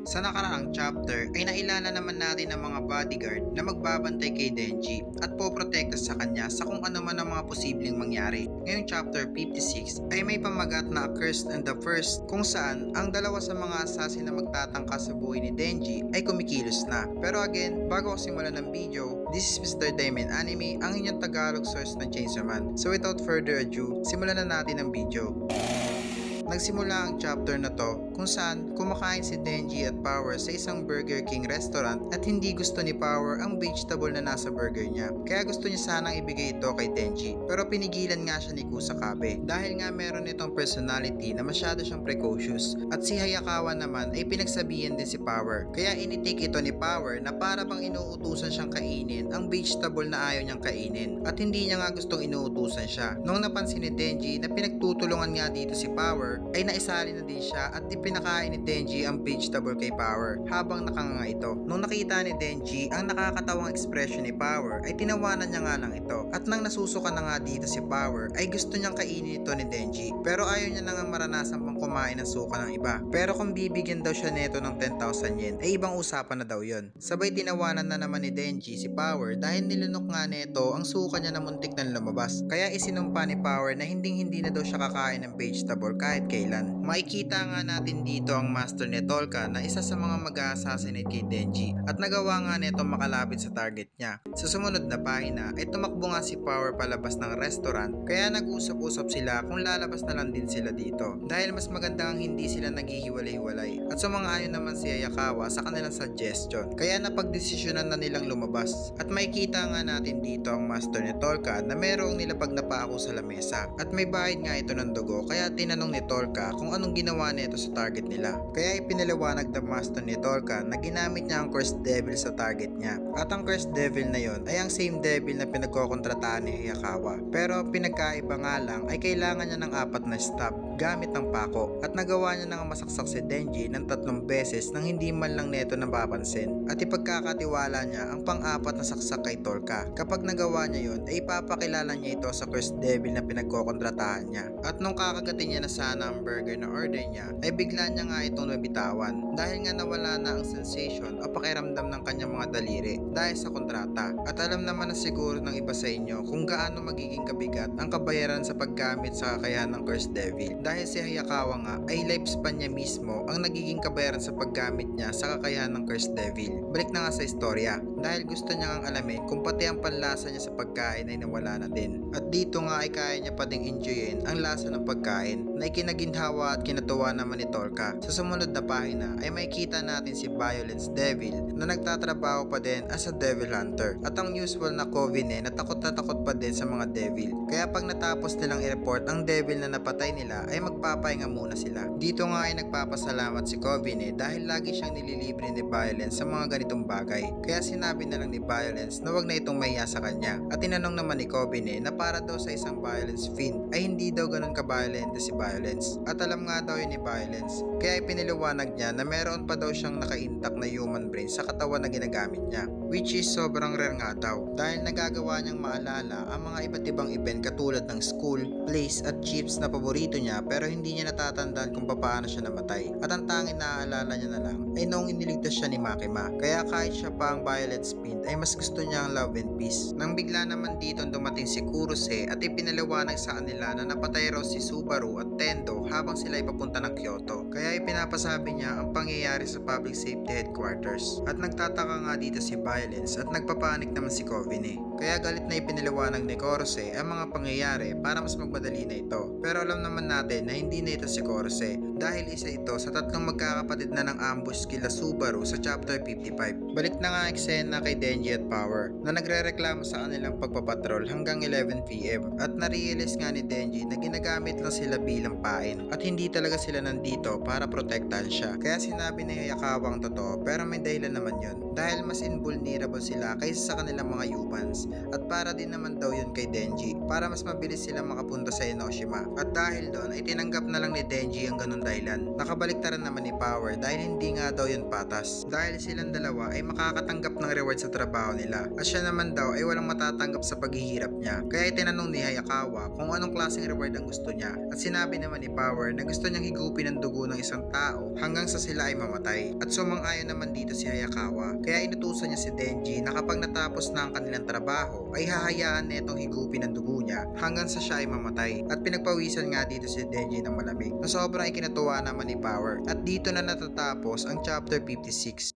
Sa nakaraang chapter ay nailala naman natin ang mga bodyguard na magbabantay kay Denji at poprotekta sa kanya sa kung ano man ang mga posibleng mangyari. Ngayong chapter 56 ay may pamagat na Accursed and the First kung saan ang dalawa sa mga assassin na magtatangka sa buhay ni Denji ay kumikilos na. Pero again, bago ko simulan ng video, this is Mr. Diamond Anime, ang inyong Tagalog source ng Chainsaw Man. So without further ado, simulan na natin ang video. Nagsimula ang chapter na to kung saan kumakain si Denji at Power sa isang Burger King restaurant at hindi gusto ni Power ang vegetable na nasa burger niya. Kaya gusto niya sanang ibigay ito kay Denji pero pinigilan nga siya ni Kusakabe dahil nga meron itong personality na masyado siyang precocious at si Hayakawa naman ay pinagsabihan din si Power. Kaya initake ito ni Power na para bang inuutusan siyang kainin ang vegetable na ayaw niyang kainin at hindi niya nga gustong inuutusan siya. Nung napansin ni Denji na pinagtutulungan nga dito si Power ay naisali na din siya at ipinakain ni Denji ang vegetable kay Power habang nakanganga ito. Nung nakita ni Denji ang nakakatawang ekspresyon ni Power ay tinawanan niya nga lang ito at nang nasusuka na nga dito si Power ay gusto niyang kainin ito ni Denji pero ayaw niya na nga maranasan pang kumain ng suka ng iba. Pero kung bibigyan daw siya neto ng 10,000 yen ay ibang usapan na daw yon. Sabay tinawanan na naman ni Denji si Power dahil nilunok nga neto ang suka niya na muntik nang lumabas. Kaya isinumpa ni Power na hindi na daw siya kakain ng vegetable kahit kailan. Makikita nga natin dito ang master ni Tolka na isa sa mga mag-assassinate kay Denji at nagawa nga nito makalapit sa target niya. Sa sumunod na pahina ay tumakbo nga si Power palabas ng restaurant kaya nag-usap-usap sila kung lalabas na lang din sila dito dahil mas maganda ang hindi sila naghihiwalay-hiwalay at sumang-ayon naman si Hayakawa sa kanilang suggestion kaya napagdesisyonan na nilang lumabas at makikita nga natin dito ang master ni Tolka na merong nilapag na pako sa lamesa at may bahid nga ito ng dugo kaya tinanong ni Tolka kung anong ginawa nito sa target nila. Kaya ipinaliwanag ng master ni Tolka na ginamit niya ang Cursed Devil sa target niya. At ang Cursed Devil na yon ay ang same devil na pinagkokontrataan ni Hayakawa. Pero pinagkaiba nga lang ay kailangan niya ng 4 na stab gamit ng pako at nagawa niya nang masaksak si Denji ng 3 beses nang hindi man lang neto napapansin. At ipagkakatiwala niya ang pang-4 na saksak kay Tolka. Kapag nagawa niya yon ay ipapakilala niya ito sa Cursed Devil na pinagkokontratahan niya. At nung kakagatin niya na sana ang burger na order niya ay bigla niya nga itong nabitawan dahil nga nawala na ang sensation o pakiramdam ng kanyang mga daliri dahil sa kontrata. At alam naman na siguro ng iba sa inyo kung gaano magiging kabigat ang kabayaran sa paggamit sa kakayahan ng Cursed Devil dahil si Hayakawa nga ay lifespan niya mismo ang nagiging kabayaran sa paggamit niya sa kakayahan ng Cursed Devil. Balik na nga sa istorya dahil gusto niya ang alamin kung pati ang panlasa niya sa pagkain ay nawala na din. At dito nga ay kaya niya pa ding enjoyin ang lasa ng pagkain na ikinaginhawa at kinatuwa naman ni Tolka. Sa sumunod na pahina ay makikita natin si Violence Devil na nagtatrabaho pa din as a devil hunter at ang usual na Covenant na takot pa din sa mga devil. Kaya pag natapos nilang i-report ang devil na napatay nila ay magpapahinga muna sila. Dito nga ay nagpapasalamat si Covenant dahil lagi siyang nililibre ni Violence sa mga ganitong bagay. Kaya sinabi na lang ni Violence na wag na itong mahiya sa kanya. At tinanong naman ni Covenant na para daw sa isang violence fiend ay hindi daw ganun ka-violent si Violence. At alam nga daw yun ni Violence. Kaya ipiniliwanag niya na meron pa daw siyang naka-intact na human brain sa katawan na ginagamit niya. Which is sobrang rare nga daw dahil nagagawa niyang maalala ang mga iba't ibang event katulad ng school, place at chips na paborito niya pero hindi niya natatandaan kung paano siya namatay. At ang tanging naaalala niya na lang ay noong iniligtas siya ni Makima. Kaya kahit siya pa ang violent fiend ay mas gusto niya ang love and peace. Nang bigla naman dito dumating si Kurose at ipinaliwanag sa kanila na napatay raw si Subaru at Tendo habang sila ay papunta ng Kyoto. Kaya ipinapasabi niya ang pangyayari sa public safety headquarters. At nagtataka nga dito si Violence at nagpapanik naman si Covenant. Kaya galit na ipinaliwanag ni Kurose ang mga pangyayari para mas magmadali na ito. Pero alam naman natin na hindi na ito si Kurose dahil isa ito sa 3 magkakapatid na ng ambush kila Subaru sa chapter 55. Balik na nga eksena kay Denji at Power na nagrereklamo sa kanilang pagpapatrol hanggang 11 PM at narealize nga ni Denji na ginagamit lang sila bilang pain at hindi talaga sila nandito para protektahan siya. Kaya sinabi ni Hayakawa ang totoo pero may dahilan naman yun dahil mas invulnerable sila kaysa sa kanilang mga humans at para din naman daw yun kay Denji para mas mabilis sila makapunta sa Enoshima at dahil doon ay tinanggap na lang ni Denji ang ganun dahilan. Nakabaliktaran naman ni Power dahil hindi nga daw yun patas. Dahil silang dalawa ay makakatanggap ng reward sa trabaho nila at siya naman daw ay walang matatanggap sa paghihirap niya. Kaya tinanong ni Hayakawa kung anong klaseng reward ang gusto niya at sinabi naman ni Power na gusto niyang higupin ang dugo ng isang tao hanggang sa sila ay mamatay. At sumang-ayon naman dito si Hayakawa kaya inutusan niya si Denji na kapag natapos na ang kanilang trabaho ay hahayaan na itong higupin ang dugo niya hanggang sa siya ay mamatay. At pinagpawisan nga dito si Denji ng malamig na sobrang ikinatuwa naman ni Power. At dito na natatapos ang chapter 56.